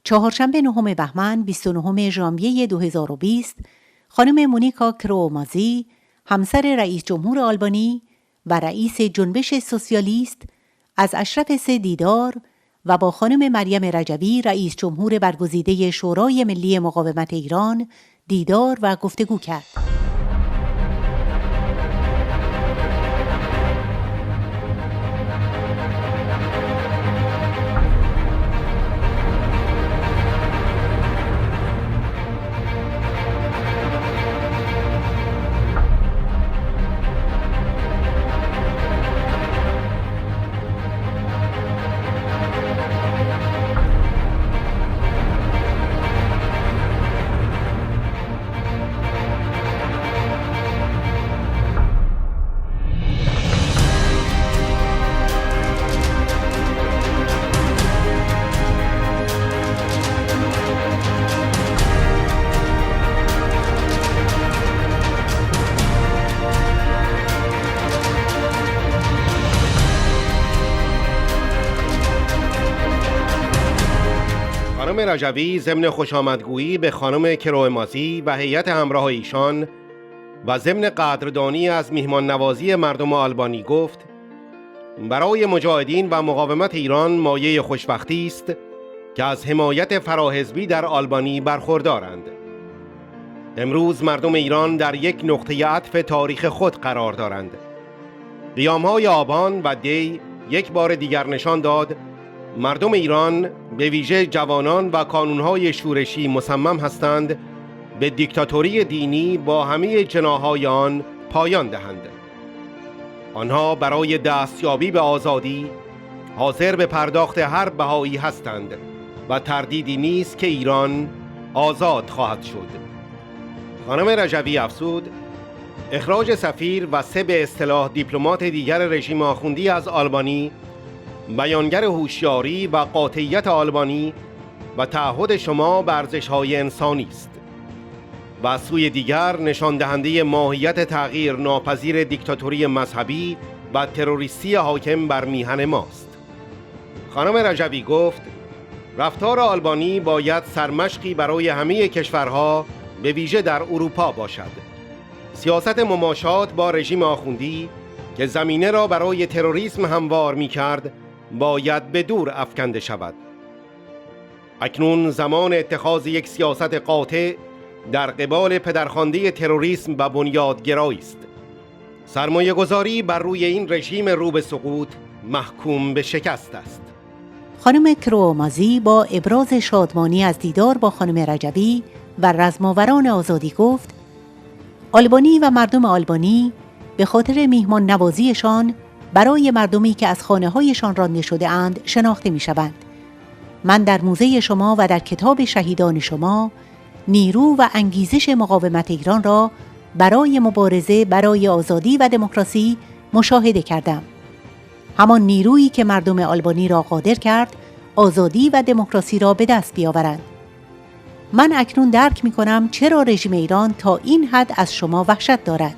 چهارشنبه 9 بهمن 29 ژانویه 2020 خانم مونیکا کرومازی، همسر رئیس جمهور آلبانی و رئیس جنبش سوسیالیست، از اشرف سه دیدار و با خانم مریم رجوی، رئیس جمهور برگزیده شورای ملی مقاومت ایران، دیدار و گفتگو کرد. خانم رجوی ضمن خوشامدگویی به خانم کرومازی و هیئت همراه ایشان و ضمن قدردانی از میهمان نوازی مردم آلبانی گفت: برای مجاهدین و مقاومت ایران مایه خوشبختی است که از حمایت فراحزبی در آلبانی برخوردارند. امروز مردم ایران در یک نقطه عطف تاریخ خود قرار دارند. قیام‌های آبان و دی یک بار دیگر نشان داد مردم ایران، به ویژه جوانان و کانونهای شورشی، مصمم هستند به دیکتاتوری دینی با همه جناح‌های آن پایان دهند. آنها برای دستیابی به آزادی حاضر به پرداخت هر بهایی هستند و تردیدی نیست که ایران آزاد خواهد شد. خانم رجوی افزود: اخراج سفیر و 3 به اصطلاح دیپلمات دیگر رژیم آخوندی از آلبانی بیانگر هوشیاری و قاطعیت آلبانی و تعهد شما به ارزش‌های انسانی است و از سوی دیگر نشان دهنده ماهیت تغییر ناپذیر دیکتاتوری مذهبی و تروریستی حاکم بر میهن ماست. خانم رجوی گفت: رفتار آلبانی باید سرمشقی برای همه کشورها، به ویژه در اروپا باشد. سیاست مماشات با رژیم آخوندی که زمینه را برای تروریسم هموار می‌کرد باید به دور افکنده شود. اکنون زمان اتخاذ یک سیاست قاطع در قبال پدرخوانده تروریسم و بنیادگرایی است. سرمایه گذاری بر روی این رژیم رو به سقوط محکوم به شکست است. خانم کرومازی با ابراز شادمانی از دیدار با خانم رجوی و رزماوران آزادی گفت: آلبانی و مردم آلبانی به خاطر میهمان نوازیشان برای مردمی که از خانه‌هایشان رانده شده اند شناخته می‌شوند. من در موزه شما و در کتاب شهیدان شما نیرو و انگیزش مقاومت ایران را برای مبارزه برای آزادی و دموکراسی مشاهده کردم. همان نیرویی که مردم آلبانی را قادر کرد آزادی و دموکراسی را به دست بیاورند. من اکنون درک می‌کنم چرا رژیم ایران تا این حد از شما وحشت دارد.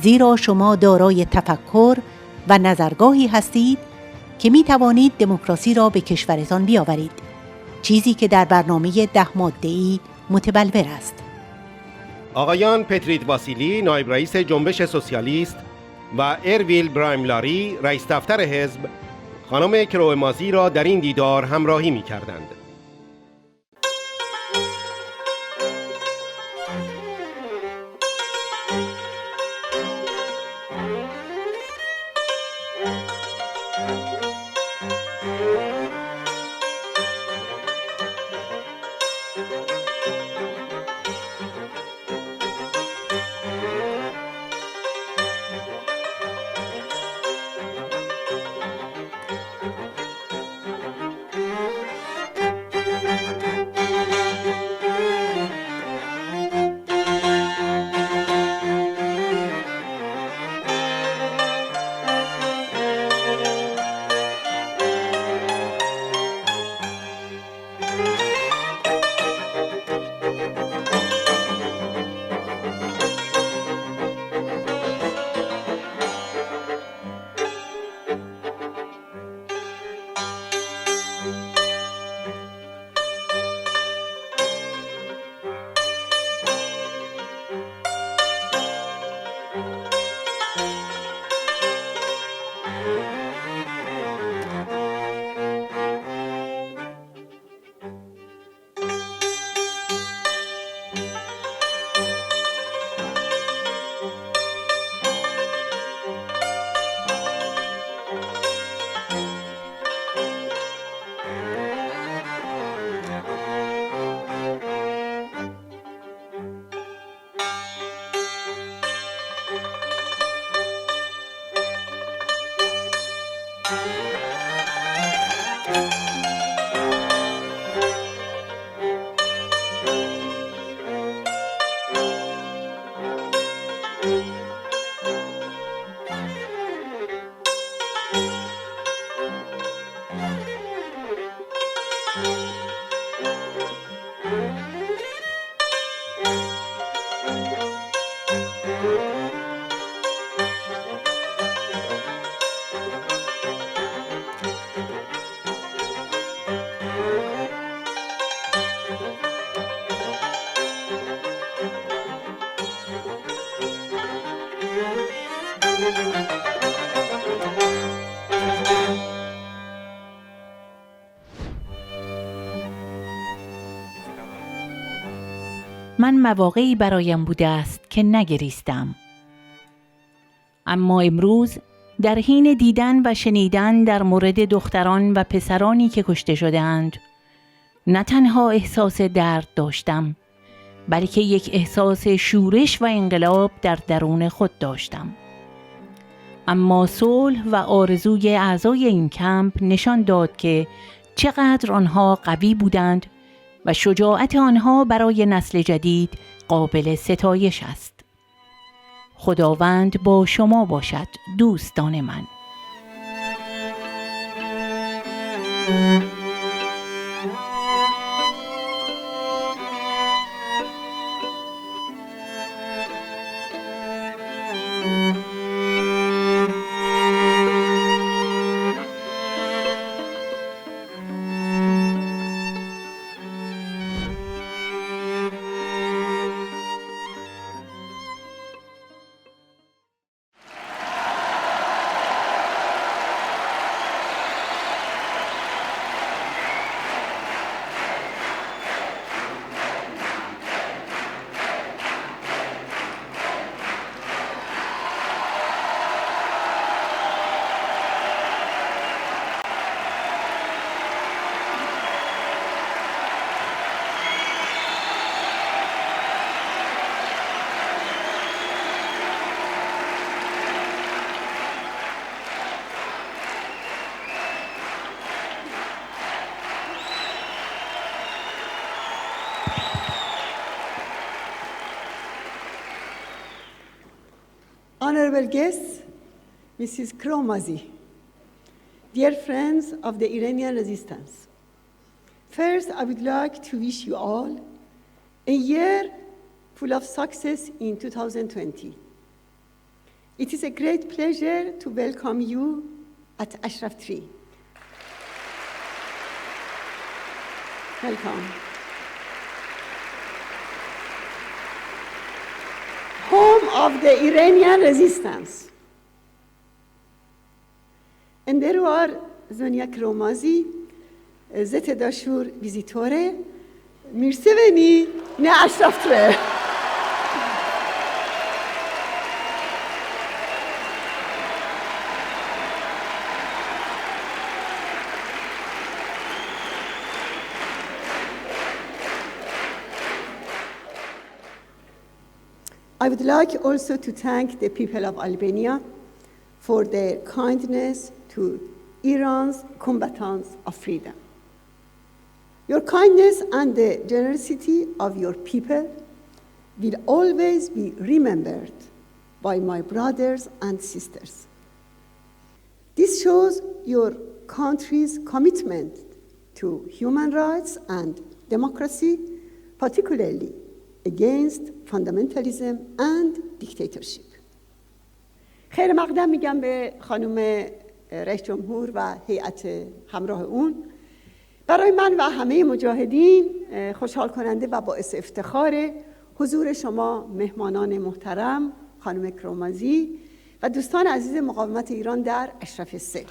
زیرا شما دارای تفکر و نظرگاهی هستید که می توانید دموکراسی را به کشورتان بیاورید، چیزی که در برنامه 10 ماده‌ای متبلور است. آقایان پتریت واسیلی، نایب رئیس جنبش سوسیالیست، و ارویل برایملاری، رئیس دفتر حزب، خانم کرومازی را در این دیدار همراهی می کردند. من مواقعی برایم بوده است که نگریستم، اما امروز در حین دیدن و شنیدن در مورد دختران و پسرانی که کشته شده‌اند، نه تنها احساس درد داشتم، بلکه یک احساس شورش و انقلاب در درون خود داشتم. اما صلح و آرزوی اعضای این کمپ نشان داد که چقدر آنها قوی بودند و شجاعت آنها برای نسل جدید قابل ستایش است. خداوند با شما باشد دوستان من. Honorable guests, Mrs. Kromazi, dear friends of the Iranian resistance, first I would like to wish you all a year full of success in 2020. It is a great pleasure to welcome you at Ashraf Tree. Welcome. Home of the Iranian resistance. Enderuar Zonia Kromazi, zete dashur vizitore, mirseveni ne Ashraf Tree. I would like also to thank the people of Albania for their kindness to Iran's combatants of freedom. Your kindness and the generosity of your people will always be remembered by my brothers and sisters. This shows your country's commitment to human rights and democracy, particularly against fundamentalism and dictatorship. خیر مقدم میگم به خانم رئیس جمهور و هیئت همراه اون. برای من و همه مجاهدین خوشحال کننده و باعث افتخار حضور شما مهمانان محترم خانم کرومازی و دوستان عزیز مقاومت ایران در اشرف 3.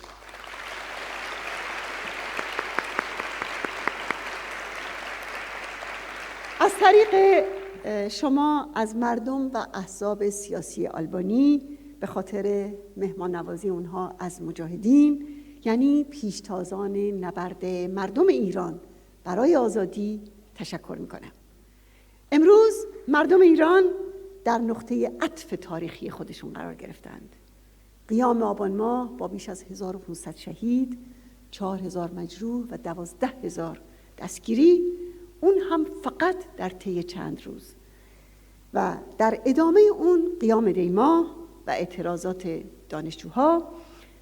از طریق شما از مردم و احزاب سیاسی آلبانی به خاطر مهمان نوازی اونها از مجاهدین، یعنی پیشتازان نبرد مردم ایران برای آزادی، تشکر میکنم. امروز مردم ایران در نقطه عطف تاریخی خودشون قرار گرفتند. قیام آبان ماه با بیش از 1500 شهید، 4000 مجروح و 12000 دستگیری، اون هم فقط در طی چند روز، و در ادامه اون قیام دیما و اعتراضات دانشجوها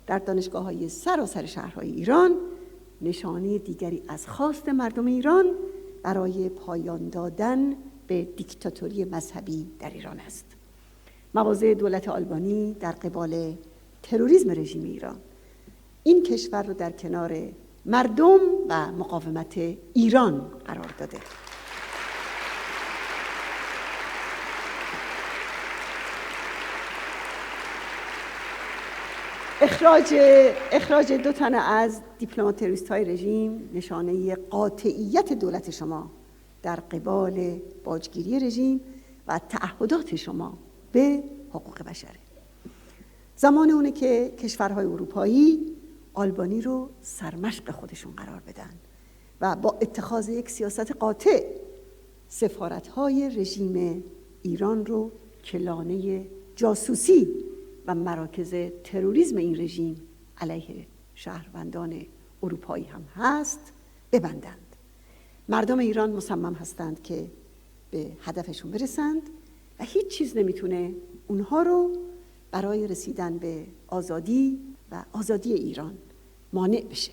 در دانشگاه‌های سراسر شهرهای ایران نشانه دیگری از خواست مردم ایران برای پایان دادن به دیکتاتوری مذهبی در ایران است. مواضع دولت آلبانی در قبال تروریسم رژیم ایران این کشور رو در کنار مردم و مقاومت ایران قرار داده. اخراج 2 تن از دیپلمات تروریست‌های رژیم نشانه قاطعیت دولت شما در قبال باجگیری رژیم و تعهدات شما به حقوق بشره. زمان اونه که کشورهای اروپایی آلبانی رو سرمشق خودشون قرار بدن و با اتخاذ یک سیاست قاطع سفارت‌های رژیم ایران رو که لانه جاسوسی و مراکز تروریسم این رژیم علیه شهروندان اروپایی هم هست ببندند. مردم ایران مصمم هستند که به هدفشون برسند و هیچ چیز نمیتونه اونها رو برای رسیدن به آزادی و آزادی ایران مانع بشه.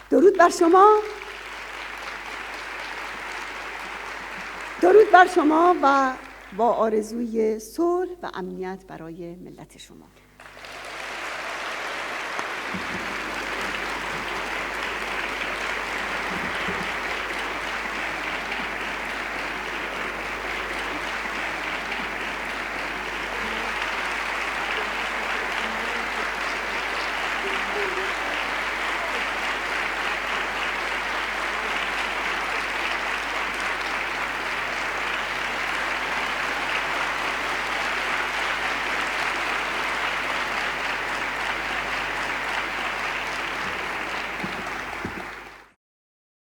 درود بر شما و با آرزوی صلح و امنیت برای ملت شما.